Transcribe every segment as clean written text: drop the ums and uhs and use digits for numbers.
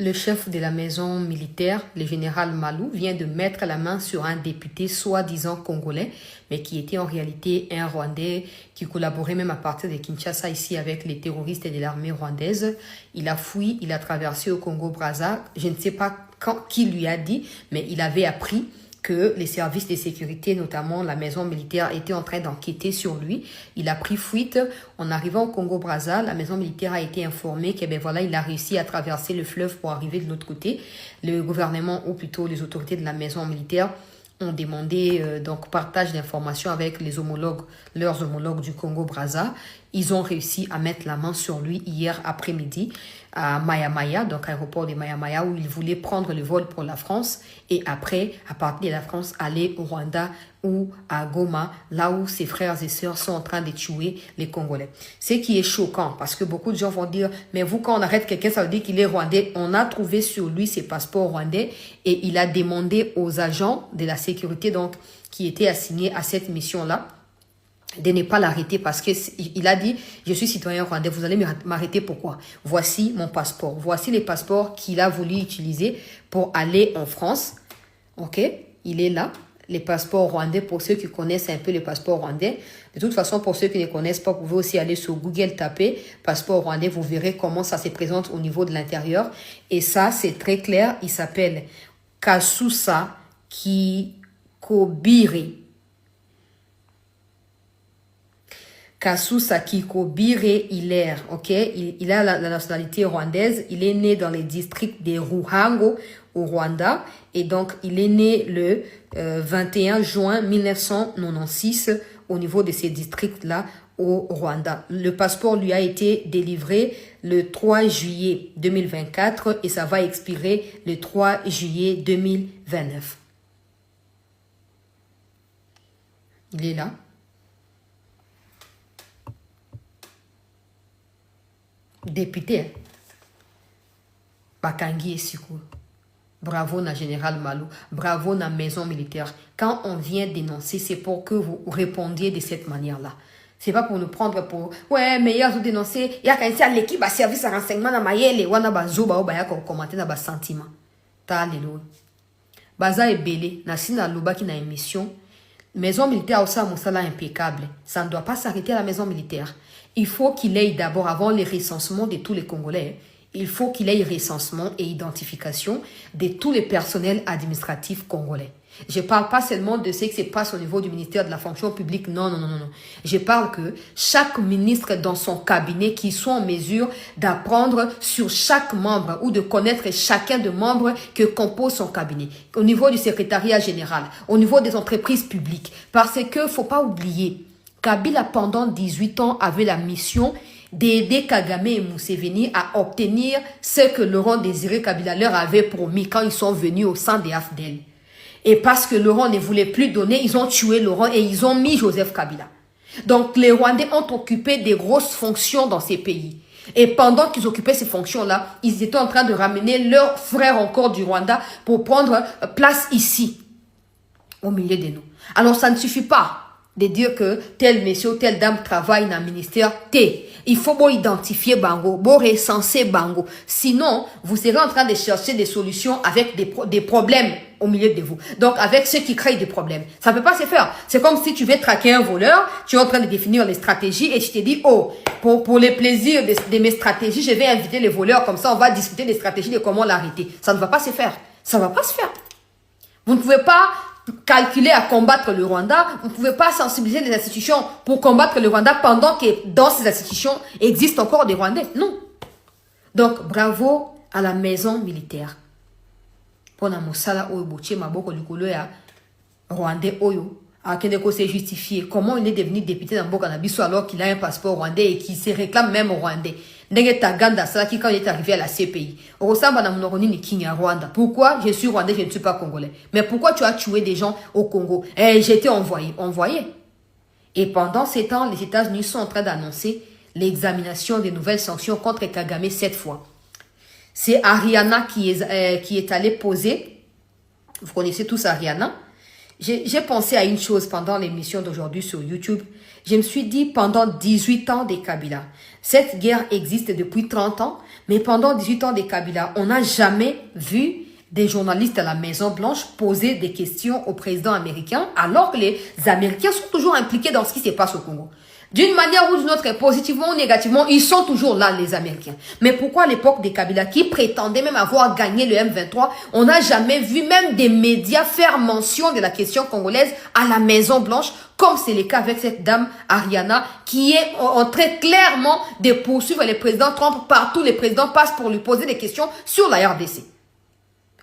Le chef de la maison militaire, le général Malou, vient de mettre la main sur un député soi-disant congolais, mais qui était en réalité un Rwandais qui collaborait même à partir de Kinshasa ici avec les terroristes de l'armée rwandaise. Il a fui, il a traversé au Congo-Brazza. Je ne sais pas qui lui a dit, mais il avait appris que les services de sécurité, notamment la maison militaire, étaient en train d'enquêter sur lui. Il a pris fuite. En arrivant au Congo-Brazza, la maison militaire a été informée que, voilà, il a réussi à traverser le fleuve pour arriver de l'autre côté. Le gouvernement, ou plutôt les autorités de la maison militaire, ont demandé donc partage d'informations avec leurs homologues du Congo-Brazza. Ils ont réussi à mettre la main sur lui hier après-midi à Maya-Maya, donc aéroport de Maya-Maya, où il voulait prendre le vol pour la France et après, à partir de la France, aller au Rwanda ou à Goma, là où ses frères et sœurs sont en train de tuer les Congolais. Ce qui est choquant, parce que beaucoup de gens vont dire, mais vous, quand on arrête quelqu'un, ça veut dire qu'il est rwandais. On a trouvé sur lui ses passeports rwandais et il a demandé aux agents de la sécurité, donc, qui étaient assignés à cette mission-là, de ne pas l'arrêter parce qu'il a dit, je suis citoyen rwandais, vous allez m'arrêter pourquoi? Voici mon passeport. Voici les passeports qu'il a voulu utiliser pour aller en France. Ok? Il est là. Les passeports rwandais, pour ceux qui connaissent un peu les passeports rwandais. De toute façon, pour ceux qui ne connaissent pas, vous pouvez aussi aller sur Google, taper passeport rwandais, vous verrez comment ça se présente au niveau de l'intérieur. Et ça, c'est très clair. Il s'appelle Kasusa Kikobire. Kasusa Kikobire Hilaire, ok? Il a la nationalité rwandaise. Il est né dans les districts de Ruhango au Rwanda. Et donc, il est né le 21 juin 1996 au niveau de ces districts-là au Rwanda. Le passeport lui a été délivré le 3 juillet 2024 et ça va expirer le 3 juillet 2029. Il est là. Député, Bakangi et Sikou. Bravo na général Malou. Bravo na maison militaire. Quand on vient dénoncer, c'est pour que vous répondiez de cette manière-là. C'est pas pour nous prendre pour ouais, mais il y a dénoncé, il y a quand même l'équipe à service à renseignement na mayele wana bazoba ou baya ko commenter na ba sentiment. Ta lelo. Baza ebele na sina loba ki na émission. Maison militaire aussi mon salaire impeccable. Ça ne doit pas s'arrêter à la maison militaire. Il faut qu'il ait d'abord, avant les recensements de tous les Congolais, il faut qu'il ait recensement et identification de tous les personnels administratifs congolais. Je ne parle pas seulement de ce qui se passe au niveau du ministère de la fonction publique. Non, non, non, non. Je parle que chaque ministre dans son cabinet qui soit en mesure d'apprendre sur chaque membre ou de connaître chacun des membres que compose son cabinet. Au niveau du secrétariat général, au niveau des entreprises publiques. Parce que faut pas oublier, Kabila pendant 18 ans avait la mission d'aider Kagame et Museveni à obtenir ce que Laurent Désiré Kabila leur avait promis quand ils sont venus au sein des AFDEL. Et parce que Laurent ne voulait plus donner, ils ont tué Laurent et ils ont mis Joseph Kabila. Donc les Rwandais ont occupé des grosses fonctions dans ces pays. Et pendant qu'ils occupaient ces fonctions-là, ils étaient en train de ramener leurs frères encore du Rwanda pour prendre place ici, au milieu de nous. Alors ça ne suffit pas de dire que tel monsieur ou telle dame travaille dans le ministère T. Il faut bon identifier Bango, bon recenser Bango. Sinon, vous serez en train de chercher des solutions avec des problèmes au milieu de vous. Donc, avec ceux qui créent des problèmes. Ça ne peut pas se faire. C'est comme si tu veux traquer un voleur, tu es en train de définir les stratégies et tu te dis, oh, pour les plaisirs de mes stratégies, je vais inviter les voleurs, comme ça on va discuter des stratégies de comment l'arrêter. Ça ne va pas se faire. Ça ne va pas se faire. Vous ne pouvez pas calculer à combattre le Rwanda, vous ne pouvez pas sensibiliser les institutions pour combattre le Rwanda pendant que dans ces institutions existent encore des Rwandais. Non. Donc, bravo à la maison militaire. Pour la Moussala Oyo Boche Maboko Lukolo ya Rwandais Oyo, à Kendeko s'est justifié. Comment il est devenu député dans Boka Nabiso alors qu'il a un passeport rwandais et qu'il se réclame même rwandais. Ndenge Taganda, ça qui quand il est arrivé à la CPI. Au ressemble à Mnoroni ni Kinya Rwanda. Pourquoi je suis rwandais, je ne suis pas congolais? Mais pourquoi tu as tué des gens au Congo? Eh, j'étais envoyé. Et pendant ces temps, les États-Unis sont en train d'annoncer l'examination des nouvelles sanctions contre Kagame cette fois. C'est Ariana qui est allée poser. Vous connaissez tous Ariana. J'ai pensé à une chose pendant l'émission d'aujourd'hui sur YouTube. Je me suis dit, pendant 18 ans des Kabila, cette guerre existe depuis 30 ans, Mais pendant 18 ans de Kabila, on n'a jamais vu des journalistes à la Maison-Blanche poser des questions au président américain, alors que les Américains sont toujours impliqués dans ce qui se passe au Congo. D'une manière ou d'une autre, positivement ou négativement, ils sont toujours là, les Américains. Mais pourquoi à l'époque des Kabila, qui prétendaient même avoir gagné le M23, on n'a jamais vu même des médias faire mention de la question congolaise à la Maison-Blanche, comme c'est le cas avec cette dame Ariana, qui est en train clairement de poursuivre le président Trump partout. Les présidents passent pour lui poser des questions sur la RDC.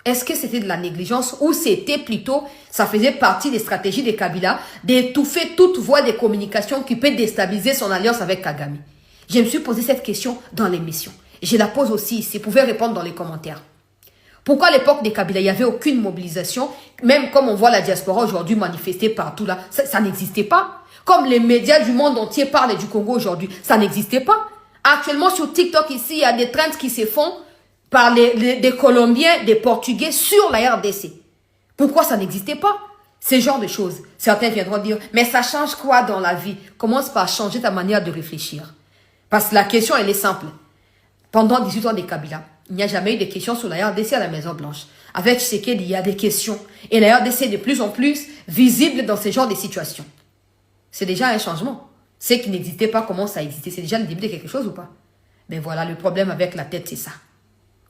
Est-ce que c'était de la négligence ou c'était plutôt, ça faisait partie des stratégies de Kabila d'étouffer toute voie de communication qui peut déstabiliser son alliance avec Kagame? Je me suis posé cette question dans l'émission. Je la pose aussi ici. Vous pouvez répondre dans les commentaires. Pourquoi à l'époque des Kabila, il n'y avait aucune mobilisation? Même comme on voit la diaspora aujourd'hui manifester partout là, ça n'existait pas. Comme les médias du monde entier parlent du Congo aujourd'hui, ça n'existait pas. Actuellement sur TikTok ici, il y a des trends qui se font par des Colombiens, des Portugais sur la RDC. Pourquoi ça n'existait pas? Ce genre de choses. Certains viendront dire, mais ça change quoi dans la vie? Commence par changer ta manière de réfléchir. Parce que la question, elle est simple. Pendant 18 ans de Kabila, il n'y a jamais eu de questions sur la RDC à la Maison-Blanche. Avec Tshisekedi, il y a des questions. Et la RDC est de plus en plus visible dans ce genre de situations. C'est déjà un changement. Ce qui n'existait pas commence à exister. C'est déjà le début de quelque chose ou pas? Mais voilà, le problème avec la tête, c'est ça.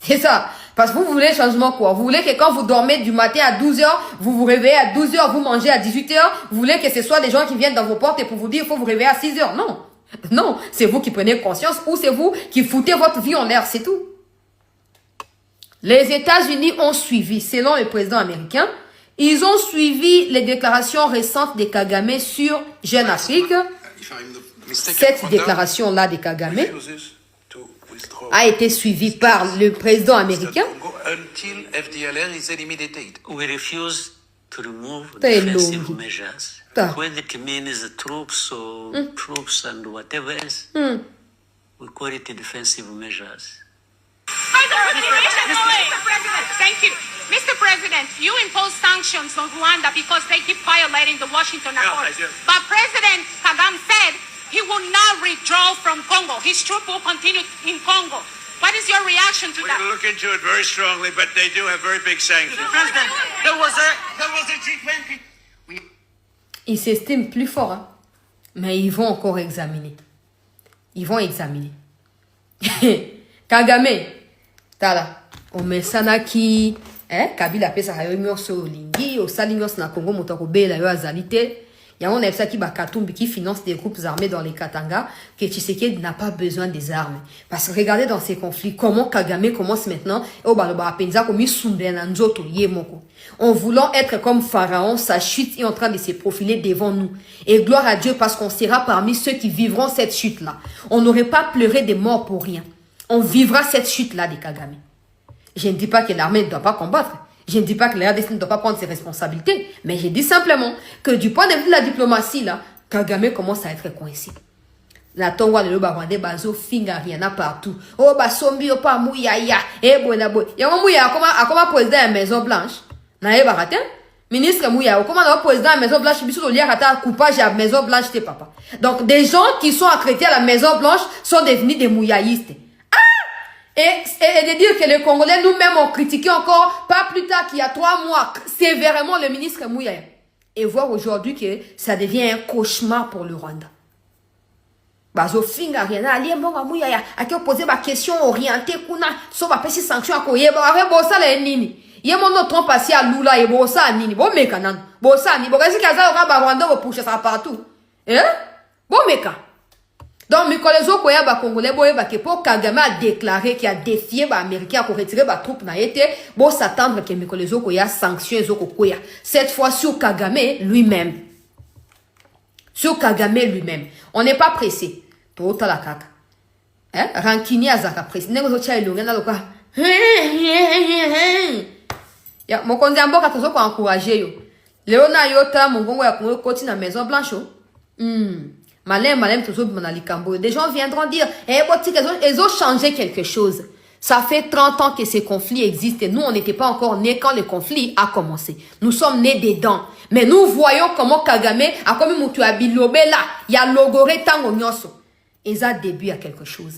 C'est ça. Parce que vous voulez changement quoi? Vous voulez que quand vous dormez du matin à 12h, vous vous réveillez à 12h, vous mangez à 18h. Vous voulez que ce soit des gens qui viennent dans vos portes et pour vous dire il faut vous réveiller à 6h. Non. Non. C'est vous qui prenez conscience ou c'est vous qui foutez votre vie en l'air. C'est tout. Les États-Unis ont suivi, selon le président américain, ils ont suivi les déclarations récentes de Kagame sur Jeune Afrique. Cette déclaration-là de Kagame a été suivi par le président américain. We refuse to remove defensive measures. Whether it means troops or troops and whatever else, we call it defensive measures. Thank you. Mr. President, you impose sanctions on Rwanda because they keep violating the Washington Accord. But President Kagame said he will not withdraw from Congo. His troops will continue in Congo. What is your reaction to that? We're going to look into it very strongly, but they do have very big sanctions. President, there was a G20. Ils s'estiment plus forts, hein? Mais ils vont encore examiner. Ils vont examiner. Kagame, tala, omesanaki, Kabila pesa hayo nyoso lingi, osali nyoso na Congo motoko bela yo azalite. Ya on a ça qui Katumbi qui finance des groupes armés dans les Katanga, que Tshisekedi n'a pas besoin des armes. Parce que regardez dans ces conflits, comment Kagame commence maintenant, en voulant être comme Pharaon, sa chute est en train de se profiler devant nous. Et gloire à Dieu parce qu'on sera parmi ceux qui vivront cette chute-là. On n'aurait pas pleuré des morts pour rien. On vivra cette chute-là de Kagame. Je ne dis pas que l'armée ne doit pas combattre. Je ne dis pas que la RDC ne doit pas prendre ses responsabilités, mais je dis simplement que du point de vue de la diplomatie, là, Kagame commence à être coincé. La tonga le Rwandais bazo finga rien partout. Oh ba sombi opa mouyaya e bona boy. Ya mouyaya comment président à Maison Blanche. Na e baratin ministre mouyaya comment le président à Maison Blanche biso to lier ata coupage à Maison Blanche te papa. Donc des gens qui sont accrédités à la Maison Blanche sont devenus des mouyayistes. Et de dire que les Congolais nous-mêmes ont critiqué encore, pas plus tard qu'il y a 3 mois, sévèrement le ministre Mouyaya. Et voir aujourd'hui que ça devient un cauchemar pour le Rwanda. Bazo finga rien ali mbonga Mouyaya aki poser ma question orientée kuna so ba pesi sanction akoyeba ave bosa la nini. Ye mono trompe asi à Lula et bosa nini. Bo meka nan. Bosa ni bo kasi kaza ka ba Rwanda bo pusha ça partout. Bo meka. Donc, Mikolezo Koya ba Congolais boyeba que pour Kagame a déclaré qu'il a défié ba Américain pour retirer ba troupe na été, bon s'attendre que Mikolezo Koya sanctionne Zoko Koya. Cette fois sur Kagame lui-même. Sur Kagame lui-même. On n'est pas pressé. Tota la kaka. Rancunier azaka pressé. Nego zo chai longa na loka. Ya mokonzi amboka tozo ko encourager yo. Léona yota mongongo ya Congo koti na Maison Blanche. Malin, toujours dans les des gens viendront dire, ils ont changé quelque chose. Ça fait 30 ans que ces conflits existent et nous, on n'était pas encore nés quand le conflit a commencé. Nous sommes nés dedans. Mais nous voyons comment Kagame a comme Mutuabi Lobela, il y a logoré tango nyoso. Et ça début à quelque chose.